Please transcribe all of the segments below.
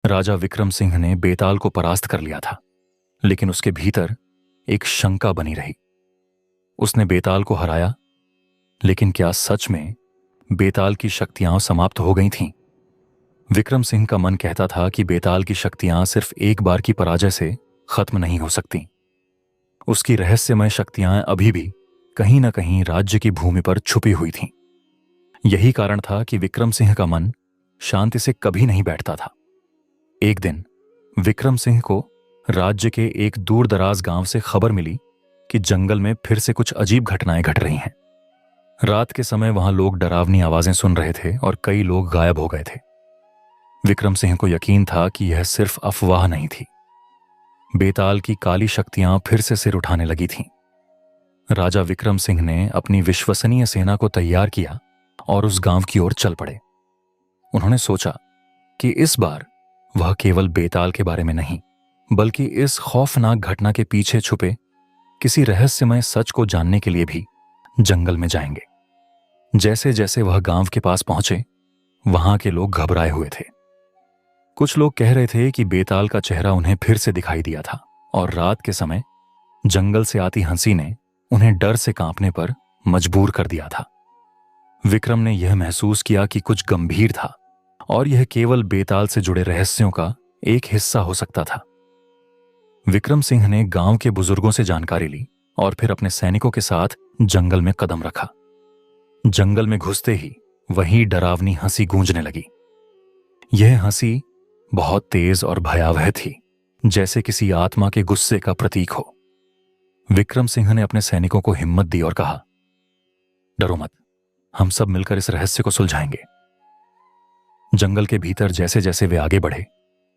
राजा विक्रम सिंह ने बेताल को परास्त कर लिया था, लेकिन उसके भीतर एक शंका बनी रही। उसने बेताल को हराया, लेकिन क्या सच में बेताल की शक्तियां समाप्त हो गई थीं? विक्रम सिंह का मन कहता था कि बेताल की शक्तियां सिर्फ एक बार की पराजय से खत्म नहीं हो सकती। उसकी रहस्यमय शक्तियां अभी भी कहीं न कहीं राज्य की भूमि पर छुपी हुई थीं। यही कारण था कि विक्रम सिंह का मन शांति से कभी नहीं बैठता था। एक दिन विक्रम सिंह को राज्य के एक दूर दराज गांव से खबर मिली कि जंगल में फिर से कुछ अजीब घटनाएं घट रही हैं। रात के समय वहां लोग डरावनी आवाजें सुन रहे थे और कई लोग गायब हो गए थे। विक्रम सिंह को यकीन था कि यह सिर्फ अफवाह नहीं थी। बेताल की काली शक्तियां फिर से सिर उठाने लगी थीं। राजा विक्रम सिंह ने अपनी विश्वसनीय सेना को तैयार किया और उस गांव की ओर चल पड़े। उन्होंने सोचा कि इस बार वह केवल बेताल के बारे में नहीं, बल्कि इस खौफनाक घटना के पीछे छुपे किसी रहस्यमय सच को जानने के लिए भी जंगल में जाएंगे। जैसे जैसे वह गांव के पास पहुंचे, वहां के लोग घबराए हुए थे। कुछ लोग कह रहे थे कि बेताल का चेहरा उन्हें फिर से दिखाई दिया था और रात के समय जंगल से आती हंसी ने उन्हें डर से कांपने पर मजबूर कर दिया था। विक्रम ने यह महसूस किया कि कुछ गंभीर था और यह केवल बेताल से जुड़े रहस्यों का एक हिस्सा हो सकता था। विक्रम सिंह ने गांव के बुजुर्गों से जानकारी ली और फिर अपने सैनिकों के साथ जंगल में कदम रखा। जंगल में घुसते ही वही डरावनी हंसी गूंजने लगी। यह हंसी बहुत तेज और भयावह थी, जैसे किसी आत्मा के गुस्से का प्रतीक हो। विक्रम सिंह ने अपने सैनिकों को हिम्मत दी और कहा, डरो मत, हम सब मिलकर इस रहस्य को सुलझाएंगे। जंगल के भीतर जैसे जैसे वे आगे बढ़े,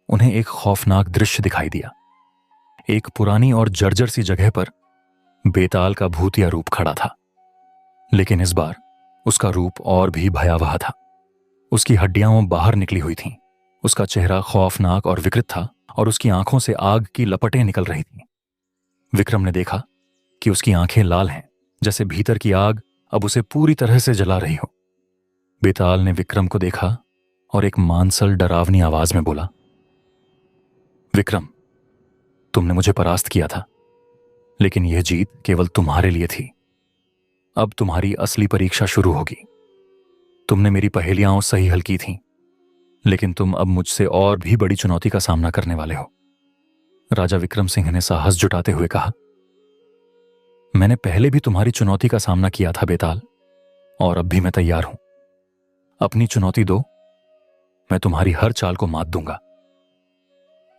उन्हें एक खौफनाक दृश्य दिखाई दिया। एक पुरानी और जर्जर सी जगह पर बेताल का भूतिया रूप खड़ा था, लेकिन इस बार उसका रूप और भी भयावह था। उसकी हड्डियां बाहर निकली हुई थीं, उसका चेहरा खौफनाक और विकृत था और उसकी आंखों से आग की लपटें निकल रही थीं। विक्रम ने देखा कि उसकी आंखें लाल हैं, जैसे भीतर की आग अब उसे पूरी तरह से जला रही हो। बेताल ने विक्रम को देखा और एक मांसल डरावनी आवाज में बोला, विक्रम, तुमने मुझे परास्त किया था, लेकिन यह जीत केवल तुम्हारे लिए थी। अब तुम्हारी असली परीक्षा शुरू होगी। तुमने मेरी पहेलियां सही हल की थीं, लेकिन तुम अब मुझसे और भी बड़ी चुनौती का सामना करने वाले हो। राजा विक्रम सिंह ने साहस जुटाते हुए कहा, मैंने पहले भी तुम्हारी चुनौती का सामना किया था बेताल, और अब भी मैं तैयार हूं। अपनी चुनौती दो, मैं तुम्हारी हर चाल को मात दूंगा।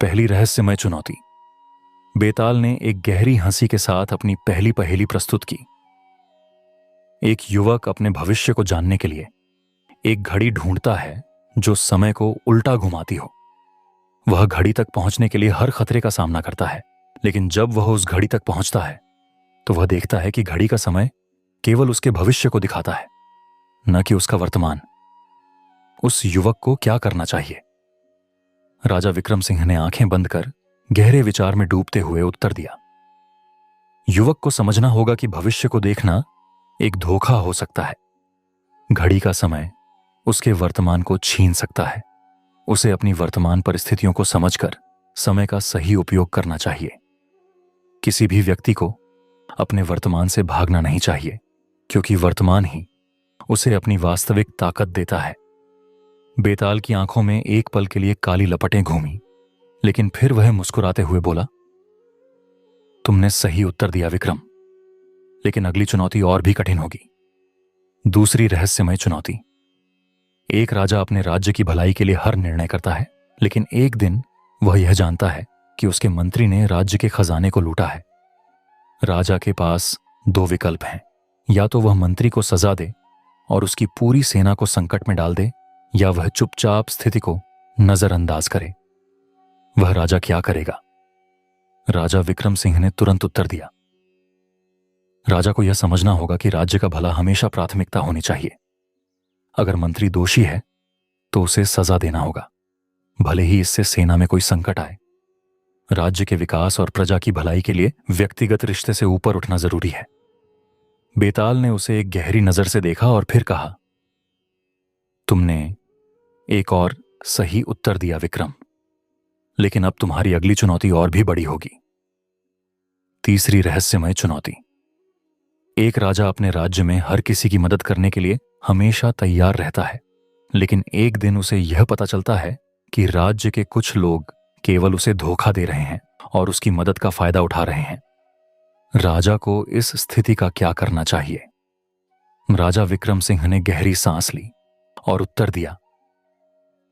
पहली रहस्यमय चुनौती। बेताल ने एक गहरी हंसी के साथ अपनी पहली पहेली प्रस्तुत की। एक युवक अपने भविष्य को जानने के लिए एक घड़ी ढूंढता है जो समय को उल्टा घुमाती हो। वह घड़ी तक पहुंचने के लिए हर खतरे का सामना करता है, लेकिन जब वह उस घड़ी तक पहुंचता है तो वह देखता है कि घड़ी का समय केवल उसके भविष्य को दिखाता है, न कि उसका वर्तमान। उस युवक को क्या करना चाहिए? राजा विक्रम सिंह ने आंखें बंद कर गहरे विचार में डूबते हुए उत्तर दिया, युवक को समझना होगा कि भविष्य को देखना एक धोखा हो सकता है। घड़ी का समय उसके वर्तमान को छीन सकता है। उसे अपनी वर्तमान परिस्थितियों को समझकर समय का सही उपयोग करना चाहिए। किसी भी व्यक्ति को अपने वर्तमान से भागना नहीं चाहिए, क्योंकि वर्तमान ही उसे अपनी वास्तविक ताकत देता है। बेताल की आंखों में एक पल के लिए काली लपटें घूमी, लेकिन फिर वह मुस्कुराते हुए बोला, तुमने सही उत्तर दिया विक्रम, लेकिन अगली चुनौती और भी कठिन होगी। दूसरी रहस्यमय चुनौती। एक राजा अपने राज्य की भलाई के लिए हर निर्णय करता है, लेकिन एक दिन वह यह जानता है कि उसके मंत्री ने राज्य के खजाने को लूटा है। राजा के पास दो विकल्प हैं, या तो वह मंत्री को सजा दे और उसकी पूरी सेना को संकट में डाल दे, या वह चुपचाप स्थिति को नजरअंदाज करे। वह राजा क्या करेगा? राजा विक्रम सिंह ने तुरंत उत्तर दिया, राजा को यह समझना होगा कि राज्य का भला हमेशा प्राथमिकता होनी चाहिए। अगर मंत्री दोषी है तो उसे सजा देना होगा, भले ही इससे सेना में कोई संकट आए। राज्य के विकास और प्रजा की भलाई के लिए व्यक्तिगत रिश्ते से ऊपर उठना जरूरी है। बेताल ने उसे एक गहरी नजर से देखा और फिर कहा, तुमने एक और सही उत्तर दिया विक्रम, लेकिन अब तुम्हारी अगली चुनौती और भी बड़ी होगी। तीसरी रहस्यमय चुनौती। एक राजा अपने राज्य में हर किसी की मदद करने के लिए हमेशा तैयार रहता है, लेकिन एक दिन उसे यह पता चलता है कि राज्य के कुछ लोग केवल उसे धोखा दे रहे हैं और उसकी मदद का फायदा उठा रहे हैं। राजा को इस स्थिति का क्या करना चाहिए? राजा विक्रम सिंह ने गहरी सांस ली और उत्तर दिया,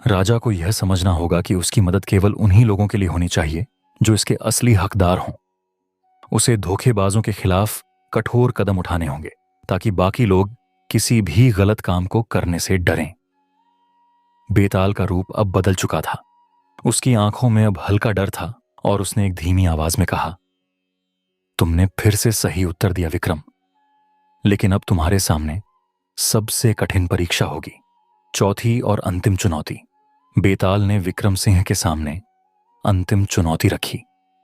राजा को यह समझना होगा कि उसकी मदद केवल उन्हीं लोगों के लिए होनी चाहिए जो इसके असली हकदार हों। उसे धोखेबाजों के खिलाफ कठोर कदम उठाने होंगे ताकि बाकी लोग किसी भी गलत काम को करने से डरें। बेताल का रूप अब बदल चुका था। उसकी आंखों में अब हल्का डर था और उसने एक धीमी आवाज में कहा, तुमने फिर से सही उत्तर दिया विक्रम, लेकिन अब तुम्हारे सामने सबसे कठिन परीक्षा होगी। चौथी और अंतिम चुनौती। बेताल ने विक्रम सिंह के सामने अंतिम चुनौती रखी,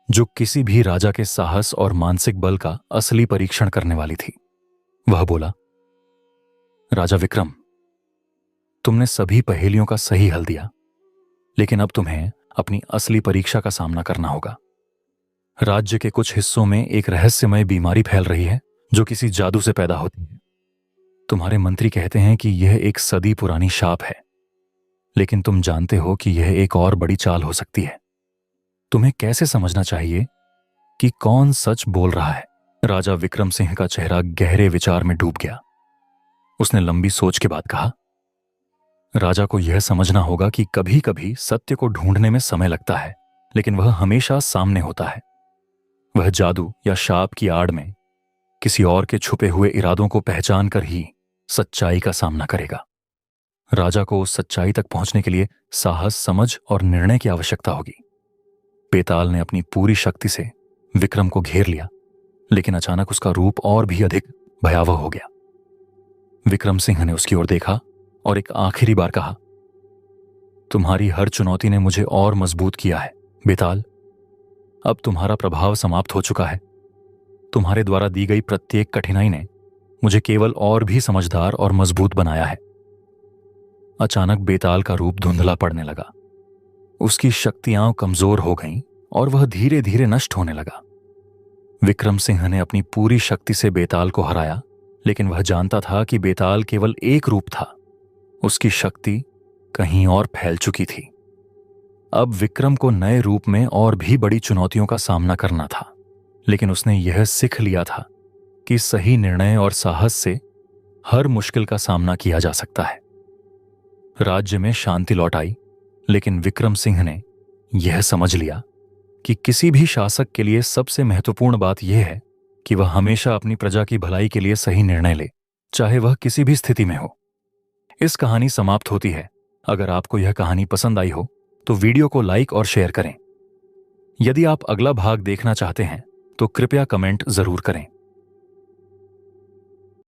जो किसी भी राजा के साहस और मानसिक बल का असली परीक्षण करने वाली थी। वह बोला, राजा विक्रम, तुमने सभी पहेलियों का सही हल दिया, लेकिन अब तुम्हें अपनी असली परीक्षा का सामना करना होगा। राज्य के कुछ हिस्सों में एक रहस्यमय बीमारी फैल रही है जो किसी जादू से पैदा होती है। तुम्हारे मंत्री कहते हैं कि यह एक सदी पुरानी शाप है, लेकिन तुम जानते हो कि यह एक और बड़ी चाल हो सकती है। तुम्हें कैसे समझना चाहिए कि कौन सच बोल रहा है? राजा विक्रम सिंह का चेहरा गहरे विचार में डूब गया। उसने लंबी सोच के बाद कहा, राजा को यह समझना होगा कि कभी कभी सत्य को ढूंढने में समय लगता है, लेकिन वह हमेशा सामने होता है। वह जादू या शाप की आड़ में किसी और के छुपे हुए इरादों को पहचान कर ही सच्चाई का सामना करेगा। राजा को उस सच्चाई तक पहुंचने के लिए साहस, समझ और निर्णय की आवश्यकता होगी। बेताल ने अपनी पूरी शक्ति से विक्रम को घेर लिया, लेकिन अचानक उसका रूप और भी अधिक भयावह हो गया। विक्रम सिंह ने उसकी ओर देखा और एक आखिरी बार कहा, तुम्हारी हर चुनौती ने मुझे और मजबूत किया है बेताल। अब तुम्हारा प्रभाव समाप्त हो चुका है। तुम्हारे द्वारा दी गई प्रत्येक कठिनाई ने मुझे केवल और भी समझदार और मजबूत बनाया है। अचानक बेताल का रूप धुंधला पड़ने लगा। उसकी शक्तियां कमजोर हो गईं और वह धीरे धीरे नष्ट होने लगा। विक्रम सिंह ने अपनी पूरी शक्ति से बेताल को हराया, लेकिन वह जानता था कि बेताल केवल एक रूप था। उसकी शक्ति कहीं और फैल चुकी थी। अब विक्रम को नए रूप में और भी बड़ी चुनौतियों का सामना करना था, लेकिन उसने यह सीख लिया था कि सही निर्णय और साहस से हर मुश्किल का सामना किया जा सकता है। राज्य में शांति लौट आई, लेकिन विक्रम सिंह ने यह समझ लिया कि किसी भी शासक के लिए सबसे महत्वपूर्ण बात यह है कि वह हमेशा अपनी प्रजा की भलाई के लिए सही निर्णय ले, चाहे वह किसी भी स्थिति में हो। इस कहानी समाप्त होती है। अगर आपको यह कहानी पसंद आई हो तो वीडियो को लाइक और शेयर करें। यदि आप अगला भाग देखना चाहते हैं तो कृपया कमेंट जरूर करें।